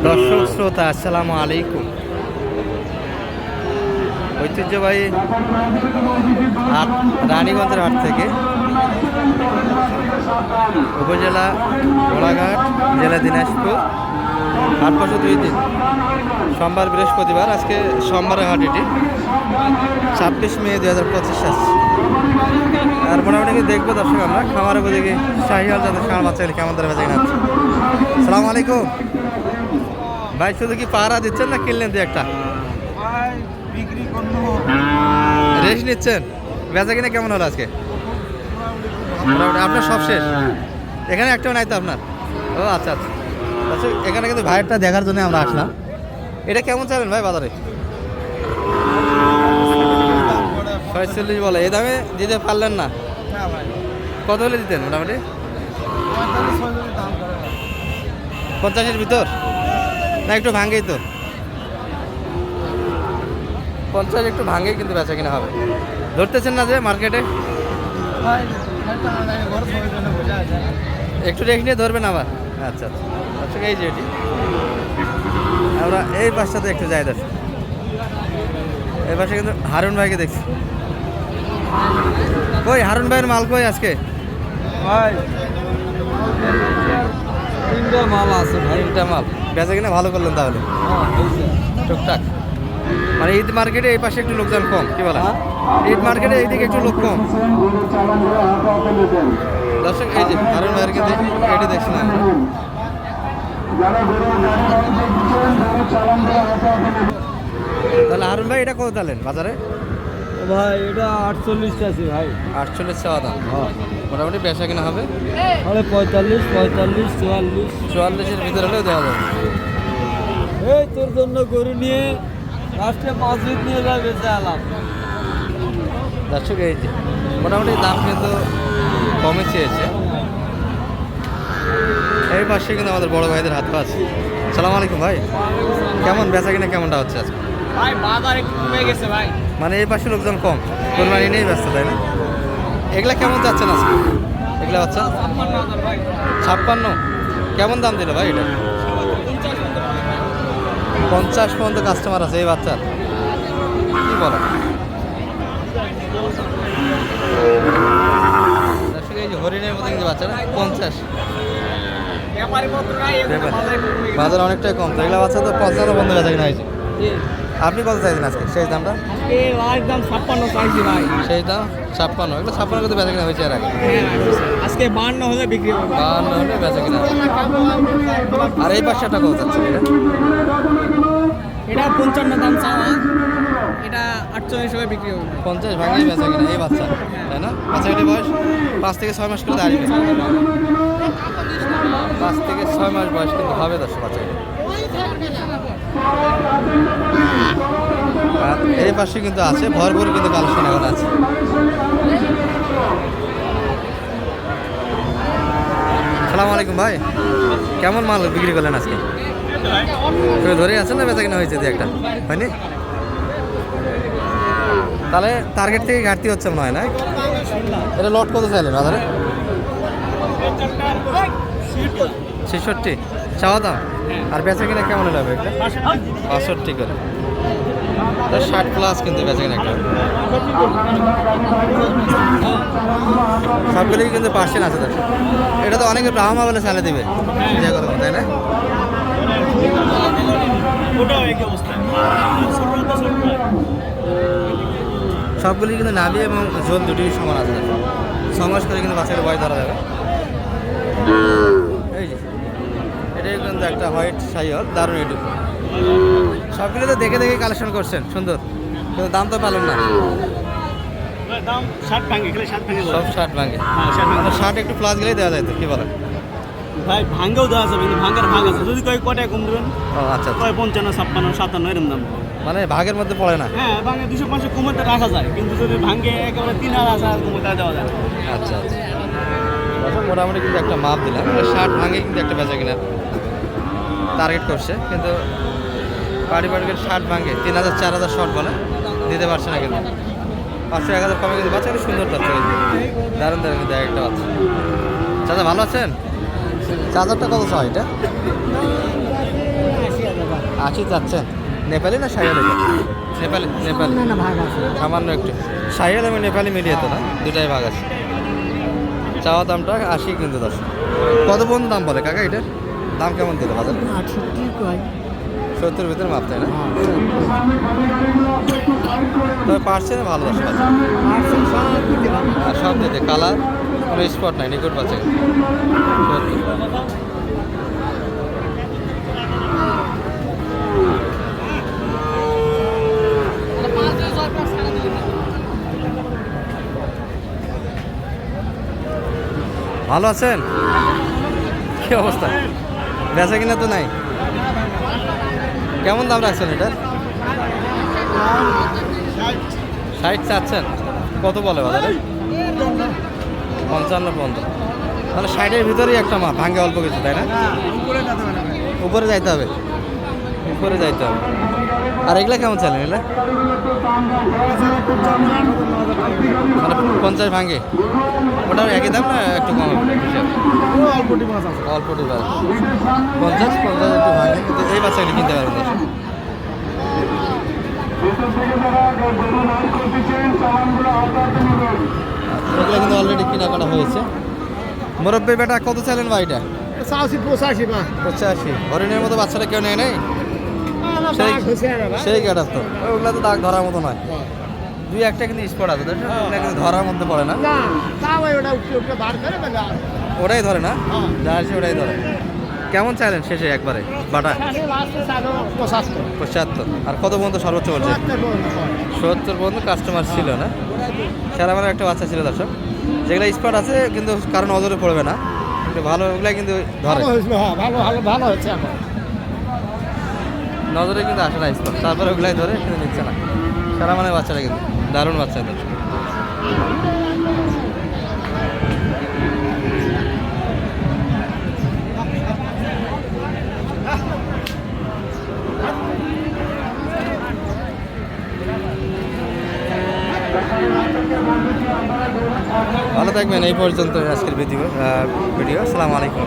দর্শক শ্রোতা আসসালামু আলাইকুম। ঐতিহ্যবাহী হাট রানীগঞ্জের হাট থেকে উপজেলা ঘোড়াঘাট, জেলা দিনাজপুর। হাট বসে 2 দিন, সোমবার বৃহস্পতিবার। আজকে সোমবারের হাট, এটি 26 মে 2025 আসছে। আর মোটামুটি দেখবো দর্শক আমরা খামারের দিকে শাহিওয়াল যাদের খামার বাচ্চা কেমন ধরে বেঁচে কিনা। সালামু আলাইকুম ভাই, শুধু কি পাহারা দিচ্ছেন না কিনলেন দু একটা? রেস্ট নিচ্ছেন? বেচা কিনা কেমন হলো আজকে? আপনার সব শেষ? এখানে একটাও নাই তো আপনার? ও আচ্ছা আচ্ছা আচ্ছা, এখানে কিন্তু ভাইয়েরটা দেখার জন্য আমরা আসলাম। এটা কেমন চাইলেন ভাই বাজারে? 46 বলে, এই দামে দিতে পারলেন না? কত হলে দিতেন মোটামুটি? 50-এর ভিতর না একটু ভাঙেই তো? 50 একটু ভাঙেই কিন্তু বেচা কিনা হবে। ধরতেছেন না যে মার্কেটে? একটু রেখে নিয়ে ধরবেন আবার। আচ্ছা আচ্ছা আচ্ছা, এই যে এটি আমরা এই পাশটাতে একটু যাই দর্শক। এই পাশে কিন্তু হারুন ভাইকে দেখছি। কই হারুন ভাইয়ের মাল কই আজকে? ভাই 3টা মাল আছে ভাই। 3টা মাল বেচা কিনা ভালো করলেন তাহলে? টুকটাক মানে ঈদ মার্কেটে এই পাশে একটু লোকজন কম, কি বলা? ঈদ মার্কেটে এইদিকে একটু লোক কম দর্শক। এই যে হারুন ভাইয়ের কিন্তু এটি দেখছিলাম। তাহলে হারুন ভাই এটা কত দিলেন বাজারে? ভাই এটা 48 আছে ভাই। 48 চাওয়া দাম। মোটামুটি বেচা কিনা হবে 45, 44, 44। 44-এর ভিতরে হলেও দেওয়া যাবে। এই তোর জন্য গরু নিয়ে লাস্টে 5 দিন নিয়ে যাবে বেঁচে আলাম। দর্শক এই যে মোটামুটি দাম কিন্তু কমে চেয়েছে। এই পাশে কিন্তু আমাদের বড় ভাইদের হাত পা আছে। সালাম আলাইকুম ভাই, কেমন বেচা কিনা কেমনটা হচ্ছে আজকে? ভাই বাজার একটু কমে গেছে ভাই। মানে এই পাশে লোকজন কম, কোরবানি নিয়েই ব্যস্ত, তাই না? এগুলা কেমন যাচ্ছেন আজকে? এগুলা বাচ্চা 56 কেমন দাম দিল ভাই এটা? 50 পর্যন্ত কাস্টমার আছে এই বাচ্চার, কি বলো? এই যে হরিণের মতো কিন্তু বাচ্চা না 50। বাজার অনেকটাই কম তো, এগুলা বাচ্চা তো 55 বন্ধ বেচা কিনা হয়েছে। আপনি কত চাইছেন আজকে শেষ দামটা? একদম 56 চাইছি ভাই। সেই দাম 56, এগুলো 56 করতে বেচা কিনা হয়েছে এর আগে। আজকে 52 হলে বিক্রি হবে। 52 হলে বেচা কিনা হবে। আর এই পাশটা কত যাচ্ছে? এটা 55 দাম চাওয়া, এটা 48 টাকা বিক্রি হবে। 50 ভাঙেই বেচা কিনা এই বাচ্চা, তাই না? বাচ্চাগুলির বয়স 5 থেকে 6 মাস করে দাঁড়িয়ে 5 থেকে 6 মাস বয়স কিন্তু হবে দর্শক বাচ্চাগুলি। আর এই পাশে কিন্তু আছে ভরপুর কিন্তু কালেকশন এখন আছে। সালাম আলাইকুম ভাই, কেমন মাল বিক্রি করলেন আজকে? ধরে আছেন না বেচা কিনা হয়েছে? একটা হয়নি? তাহলে টার্গেট থেকে ঘাটতি হচ্ছে মনে হয় না? এটা লট কত চাইলেন বাজারে? 66 চাওয়া দাম। আর বেচা কিনা কেমন হলো একটা? 65 করে। 60+ কিন্তু বেচা কিনা একটা। সবগুলোই কিন্তু পার্সেন্ট আছে তার। এটা তো অনেকে ব্রাহ্মা বলে চালে দিবে, যে কথা, তাই না? সবগুলি কিন্তু নাভি এবং ঝোল দুটোই সমান আছে। 6 মাস করে কিন্তু বাচ্চাদের বয়স ধরা যাবে। এই যে এটাই কিন্তু একটা হোয়াইট শাহিওয়াল, দারুণ এটুকু। সবগুলো তো দেখে দেখে কালেকশন করছেন সুন্দর, কিন্তু দাম তো পালেন না। দাম 60 ভাঙে, খালি 60 ভাঙে। সব 60 ভাঙে। 60 একটু প্লাস গেলেই দেওয়া যায় তো, কি বলেন ভাই? ভাঙ্গেও দেওয়া যাবে, কিন্তু ভাঙ্গার ভাগ আছে। যদি কয়টায় কম দেবেন? ও আচ্ছা আচ্ছা, 55, 56, 57 এরকম দাম। মানে ভাগের মধ্যে পড়ে না? হ্যাঁ, ভাঙে 200-500 কমতে রাখা যায়, কিন্তু যদি ভাঙ্গে একেবারে 3000 কমতে দেওয়া যায়। আচ্ছা আচ্ছা, মোটামুটি কিন্তু একটা মাপ দিলাম। 60 ভাঙে কিন্তু একটা বেচা কিনা টার্গেট করছে, কিন্তু পারিবারিকের 60 ভাঙে 3000-4000 শর্ট বলে দিতে পারছে না। কিন্তু 500-1000 কমে কিন্তু বাচ্চা সুন্দর বাচ্চা, দারুণ দারুণ কিন্তু একটা বাচ্চা। চাচা ভালো আছেন? চার্জারটা কত চাই এটা? 80 যাচ্ছেন। নেপালি না সাইয়াল? নেপালি নেপালি সামান্য একটু সাইয়াল এবং নেপালি মিলিয়ে তো না, দুটাই ভাগ আছে। চাওয়া দামটা 80 কিন্তু 10। কত পর্যন্ত দাম বলে কাকা এটার? দাম কেমন দিল বাজার? 70 ভিতরে মাপ, তাই না? তবে পার্সেন্ট ভালো দশ আর সব দিতে কালার কোনো স্পট নাই, নিকট বাচ্চা। ভালো আছেন? কি অবস্থা? বেচা কিনা তো নাই। কেমন দাম রাখছেন এটার? 60 চাচ্ছেন। কত বলে বাজারে? 55 পর্যন্ত। মানে 60-এর ভিতরেই একটা মাপ, ভাঙে অল্প কিছু, তাই না? উপরে যাইতে হবে, উপরে যাইতে হবে। আর এগুলা কেমন চালেন এগুলা? মানে 50 ভাঙে। ওটার একই দাম না একটু কম হবে? অল্প ডিমান্ড 50 একটু ভাঙে, কিন্তু এই বাচ্চাগুলি কিনতে পারবেন না। এগুলো কিন্তু অলরেডি কেনাকাটা হয়েছে। মুরব্বী বেটা কত চাইলেন ভাইটা? 85। হরিণের মতো বাচ্চাটা কেউ নেয় নাই? সেই গাড়ার তো ওগুলো তো দাগ ধরার মতো নয়। দুই একটা কিন্তু স্পট আছে, ওগুলো কিন্তু ধরার মধ্যে পড়ে না। ওটাই ধরে না, যা আছে ওটাই ধরে। কেমন চাইলেন শেষে একবারে বাটা? 75। আর কত পর্যন্ত সর্বোচ্চ বলছে? 70 পর্যন্ত কাস্টমার ছিল না। সারা মানে একটা বাচ্চা ছিল দর্শক, যেগুলো স্পট আছে কিন্তু কারণ নজরে পড়বে না, একটু ভালো ওগুলাই কিন্তু ধরে। নজরে কিন্তু আসে না স্পট, তারপরে ওগুলাই ধরে, কিন্তু নিচ্ছে না। সারা মানে বাচ্চাটা কিন্তু দারুণ বাচ্চা এদের। ভালো থাকবেন। এই পর্যন্ত আজকের ভিডিও। আসসালামু আলাইকুম।